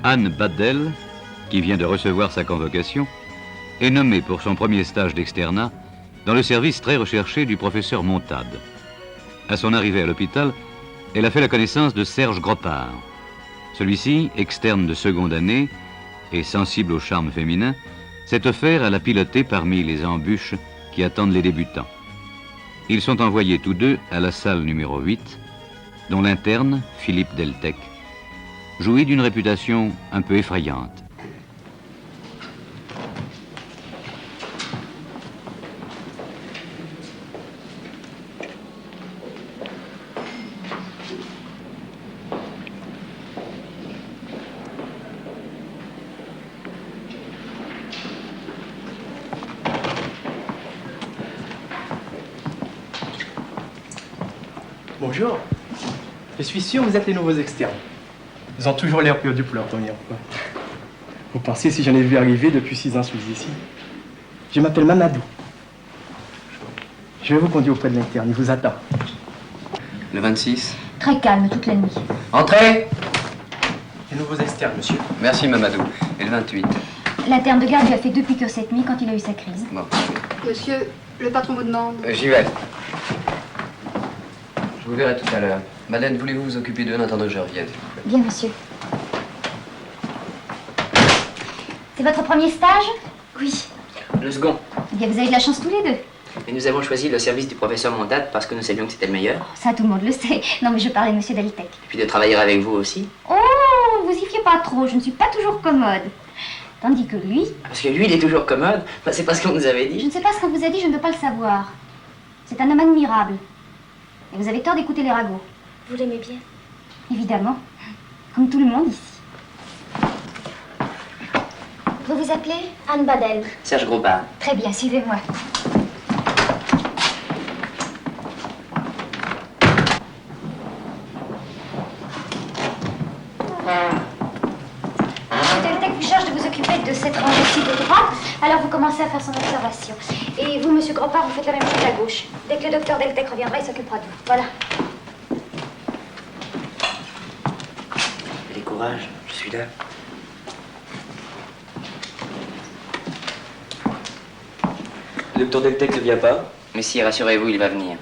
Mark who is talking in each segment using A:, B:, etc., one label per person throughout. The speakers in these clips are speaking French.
A: Anne Badel, qui vient de recevoir sa convocation, est nommée pour son premier stage d'externat dans le service très recherché du professeur Montade. À son arrivée à l'hôpital, elle a fait la connaissance de Serge Gropard. Celui-ci, externe de seconde année et sensible au charme féminin, s'est offert à la piloter parmi les embûches qui attendent les débutants. Ils sont envoyés tous deux à la salle numéro 8, dont l'interne, Philippe Deltec, jouit d'une réputation un peu effrayante.
B: Bonjour. Je suis sûr que vous êtes les nouveaux externes. Ils ont toujours l'air perdus pour leur première fois. Vous pensez si j'en ai vu arriver depuis 6 ans je suis ici? Je m'appelle Mamadou. Je vais vous conduire auprès de l'interne, il vous attend.
C: Le 26.
D: Très calme toute la nuit.
C: Entrez!
B: Les nouveaux externes, monsieur.
C: Merci, Mamadou. Et le 28.
D: L'interne de garde lui a fait 2 piqûres cette nuit quand il a eu sa crise.
C: Bon.
E: Monsieur, le patron vous demande.
C: J'y vais. Je vous verrai tout à l'heure. Madeleine, voulez-vous vous occuper d'eux en attendant que je revienne?
D: Bien, monsieur. C'est votre premier stage? Oui.
F: Le second.
D: Eh bien, vous avez de la chance tous les deux.
F: Et nous avons choisi le service du professeur Montade parce que nous savions que c'était le meilleur.
D: Oh, ça, tout le monde le sait. Non, mais je parlais de monsieur Deltec.
F: Et puis de travailler avec vous aussi.
D: Oh, vous y fiez pas trop, je ne suis pas toujours commode. Tandis que lui...
F: Parce que lui, il est toujours commode. Bah, c'est pas ce qu'on nous avait
D: Je
F: dit.
D: ne sais pas ce qu'on vous a dit, je ne veux pas le savoir. C'est un homme admirable. Et vous avez tort d'écouter les ragots.
E: Vous l'aimez bien?
D: Évidemment. Comme tout le monde ici.
E: Vous vous appelez Anne Badel.
F: Serge Gropard.
D: Très bien, suivez-moi. Deltec vous charge de vous occuper de cette rangée-ci de droite, alors vous commencez à faire son observation. Et vous, monsieur Gropard, vous faites la même chose à gauche. Dès que le docteur Deltec reviendra, il s'occupera de vous. Voilà.
F: Allez, courage, je suis là.
C: Le docteur Deltec ne vient pas?
F: Mais si, rassurez-vous, il va venir.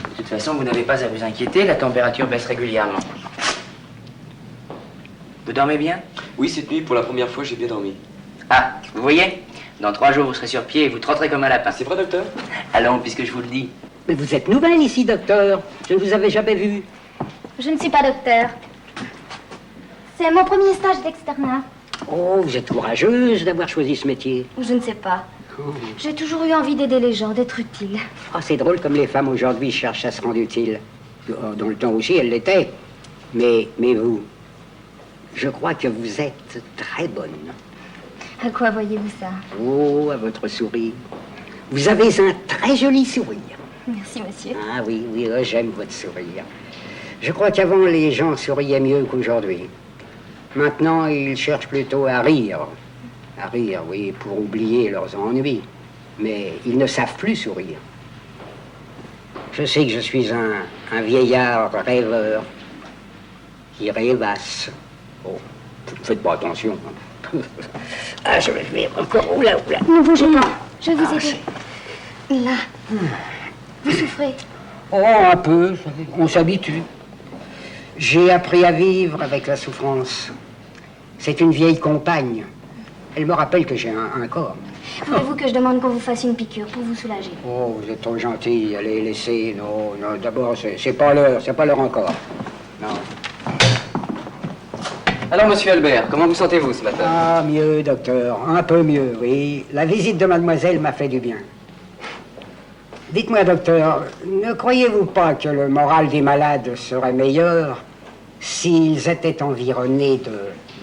F: De toute façon, vous n'avez pas à vous inquiéter, la température baisse régulièrement. Vous dormez bien?
C: Oui, cette nuit, pour la première fois, j'ai bien dormi.
F: Ah, vous voyez? Dans 3 jours, vous serez sur pied et vous trotterez comme un lapin.
C: C'est vrai, docteur?
F: Allons, puisque je vous le dis.
G: Mais vous êtes nouvelle ici, docteur. Je ne vous avais jamais vu.
D: Je ne suis pas docteur. C'est mon premier stage d'externat.
G: Oh, vous êtes courageuse d'avoir choisi ce métier.
D: Je ne sais pas. J'ai toujours eu envie d'aider les gens, d'être utile.
G: Oh, c'est drôle comme les femmes aujourd'hui cherchent à se rendre utiles. Dans le temps aussi, elles l'étaient. Mais vous, je crois que vous êtes très bonne.
D: À quoi voyez-vous ça?
G: Oh, à votre sourire. Vous avez un très joli sourire.
D: Merci, monsieur.
G: Ah oui, j'aime votre sourire. Je crois qu'avant, les gens souriaient mieux qu'aujourd'hui. Maintenant, ils cherchent plutôt à rire. À rire, oui, pour oublier leurs ennuis. Mais ils ne savent plus sourire. Je sais que je suis un vieillard rêveur qui rêvasse. Oh, faites pas attention. Ah, je vais encore. Oula.
D: Ne bougez pas. Je vais vous aider. Là. Vous souffrez?
G: Oh, un peu. On s'habitue. J'ai appris à vivre avec la souffrance. C'est une vieille compagne. Elle me rappelle que j'ai un corps.
D: Voulez-vous que je demande qu'on vous fasse une piqûre pour vous soulager?
G: Oh, vous êtes trop gentil. Allez, laissez. Non, d'abord, c'est pas l'heure encore. Non.
C: Alors, monsieur Albert, comment vous sentez-vous ce matin?
G: Ah, mieux, docteur. Un peu mieux, oui. La visite de mademoiselle m'a fait du bien. Dites-moi, docteur, ne croyez-vous pas que le moral des malades serait meilleur s'ils étaient environnés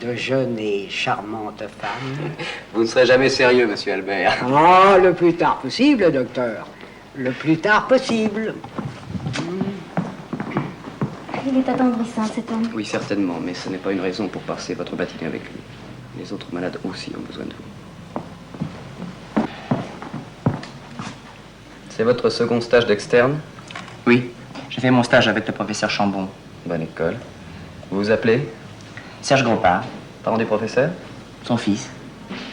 G: de jeunes et charmantes femmes.
C: Vous ne serez jamais sérieux, monsieur Albert.
G: Oh, le plus tard possible, docteur. Le plus tard possible.
D: Il est attendrissant, cet homme.
C: Oui, certainement, mais ce n'est pas une raison pour passer votre matinée avec lui. Les autres malades aussi ont besoin de vous. C'est votre second stage d'externe?
F: Oui, j'ai fait mon stage avec le professeur Chambon.
C: Bonne école. Vous vous appelez?
F: Serge Gropard,
C: Parent du professeur?
F: son fils.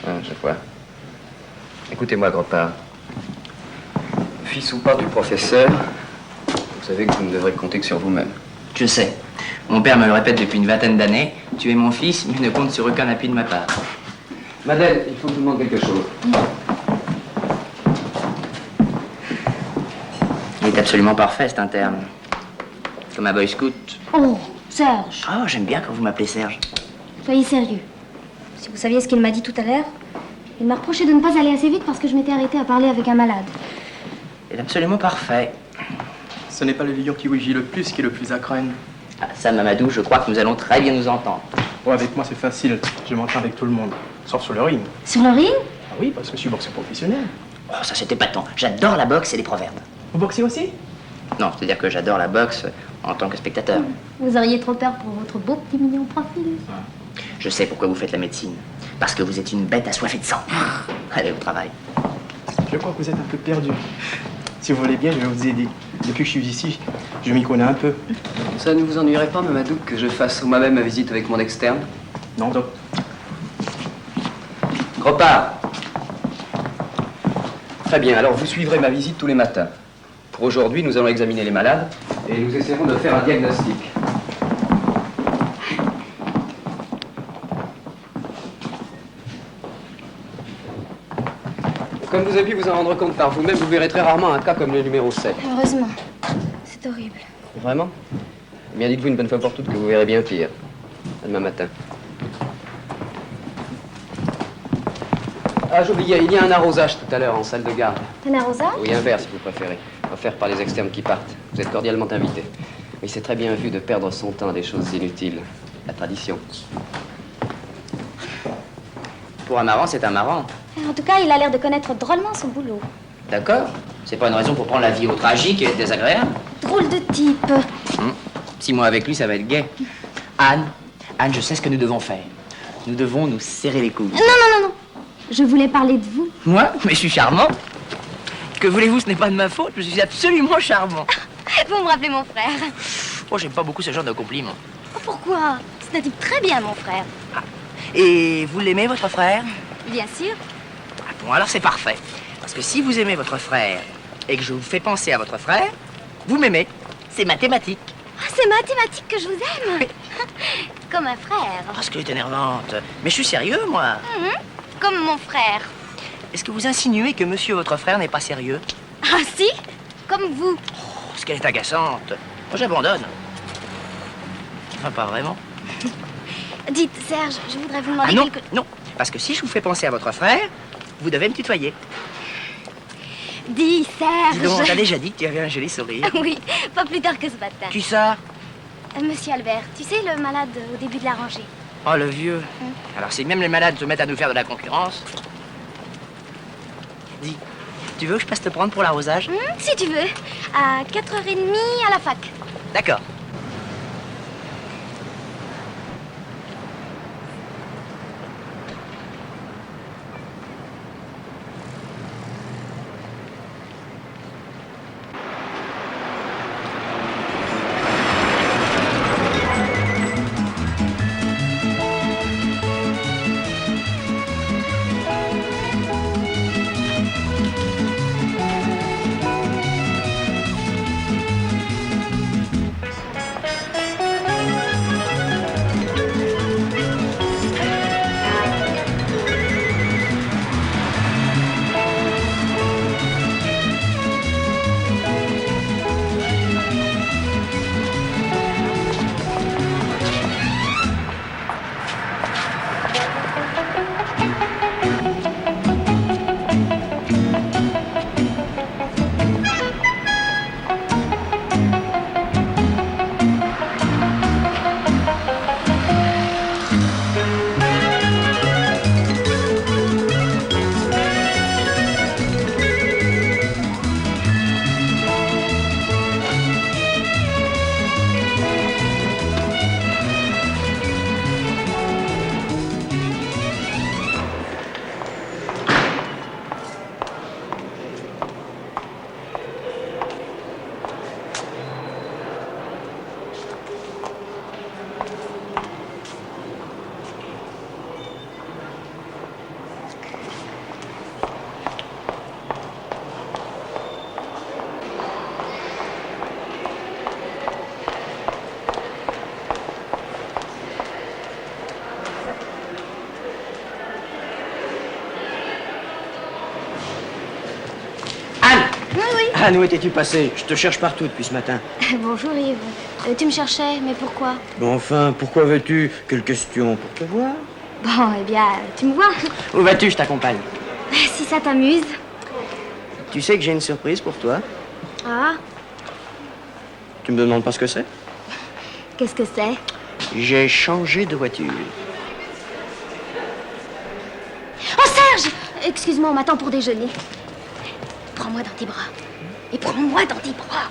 C: Ah, je vois. Écoutez-moi, Gropard. Fils ou pas du professeur, vous savez que vous ne devrez compter que sur vous-même.
F: Je sais. Mon père me le répète depuis une vingtaine d'années. Tu es mon fils, mais ne compte sur aucun appui de ma part.
C: Madeleine, il faut que je vous demande quelque chose.
F: Il est absolument parfait, cet interne. Comme un boy scout.
D: Oh, Serge,
F: Oh, j'aime bien quand vous m'appelez Serge.
D: soyez sérieux. Si vous saviez ce qu'il m'a dit tout à l'heure, il m'a reproché de ne pas aller assez vite parce que je m'étais arrêtée à parler avec un malade.
F: Il est absolument parfait.
B: Ce n'est pas le lion qui rugit le plus qui est le plus à craindre.
F: Ah, ça, Mamadou, je crois que nous allons très bien nous entendre.
B: Oh, avec moi, c'est facile. Je m'entends avec tout le monde. Sauf sur le ring.
D: Sur le ring?
B: Ah oui, parce que je suis boxeur professionnel.
F: Oh, ça, c'était épatant. J'adore la boxe et les proverbes.
B: Vous boxez aussi?
F: Non, c'est-à-dire que j'adore la boxe en tant que spectateur.
D: Vous auriez trop peur pour votre beau petit mignon profil.
F: Je sais pourquoi vous faites la médecine. Parce que vous êtes une bête assoiffée de sang. Allez au travail.
B: Je crois que vous êtes un peu perdu. Si vous voulez bien, je vais vous aider. Depuis que je suis ici, je m'y connais un peu.
C: Ça ne vous ennuierait pas, Mamadou, que je fasse moi-même ma visite avec mon externe?
B: Non, doc.
C: Gropard. Très bien, alors vous suivrez ma visite tous les matins. Pour aujourd'hui, nous allons examiner les malades et nous essaierons de faire un diagnostic. Comme vous avez pu vous en rendre compte par vous-même, vous verrez très rarement un cas comme le numéro 7.
D: Heureusement. C'est horrible.
C: Vraiment? Eh bien, dites-vous une bonne fois pour toutes que vous verrez bien pire. À demain matin. Ah, j'oubliais, il y a un arrosage tout à l'heure en salle de garde.
D: Un arrosage?
C: Oui, un verre si vous préférez. Offert par les externes qui partent. Vous êtes cordialement invités. Mais c'est très bien vu de perdre son temps à des choses inutiles. La tradition.
F: Pour un marrant, c'est un marrant.
D: En tout cas, il a l'air de connaître drôlement son boulot.
F: D'accord. C'est pas une raison pour prendre la vie au tragique et être désagréable.
D: Drôle de type.
F: 6 mois avec lui, ça va être gai. Anne, je sais ce que nous devons faire. Nous devons nous serrer les coudes.
D: Non. Je voulais parler de vous.
F: Moi? Mais je suis charmant. Que voulez-vous, ce n'est pas de ma faute. Je suis absolument charmant.
D: Vous me rappelez mon frère.
F: Oh, j'aime pas beaucoup ce genre de compliments.
D: Pourquoi? C'est un type très bien, mon frère.
F: Et vous l'aimez, votre frère?
D: Bien sûr.
F: Ah bon, alors c'est parfait. Parce que si vous aimez votre frère et que je vous fais penser à votre frère, vous m'aimez. C'est mathématique.
D: Ah, c'est mathématique que je vous aime. Comme un frère.
F: Parce qu'elle est énervante. Mais je suis sérieux, moi.
D: Comme mon frère.
F: Est-ce que vous insinuez que monsieur votre frère n'est pas sérieux?
D: Ah si? Comme vous.
F: Parce qu'elle est agaçante. Moi, j'abandonne. Enfin, pas vraiment.
D: Dites, Serge, je voudrais vous demander
F: Ah non,
D: quelque...
F: non. Parce que si je vous fais penser à votre frère, vous devez me tutoyer.
D: Dis, Serge.
F: Dis donc, t'as déjà dit que tu avais un joli sourire.
D: Oui, pas plus tard que ce matin.
F: Qui ça?
D: Monsieur Albert, tu sais, le malade au début de la rangée.
F: Oh, le vieux. Alors, si même les malades se mettent à nous faire de la concurrence... Dis, tu veux que je passe te prendre pour l'arrosage?
D: Si tu veux. À 4h30 à la fac.
F: D'accord.
H: Jeanne, où étais-tu passé? Je te cherche partout depuis ce matin.
E: Bonjour Yves. Tu me cherchais, mais pourquoi?
H: Bon, enfin, pourquoi veux-tu? Quelle question? Pour te voir?
E: Bon, eh bien, tu me vois.
H: Où vas-tu? Je t'accompagne.
E: Si ça t'amuse.
H: Tu sais que j'ai une surprise pour toi.
E: Ah,
H: Tu me demandes pas ce que c'est?
E: qu'est-ce que c'est?
H: J'ai changé de voiture.
E: Oh Serge! Excuse-moi, on m'attend pour déjeuner. Prends-moi dans tes bras. Et prends-moi dans tes bras.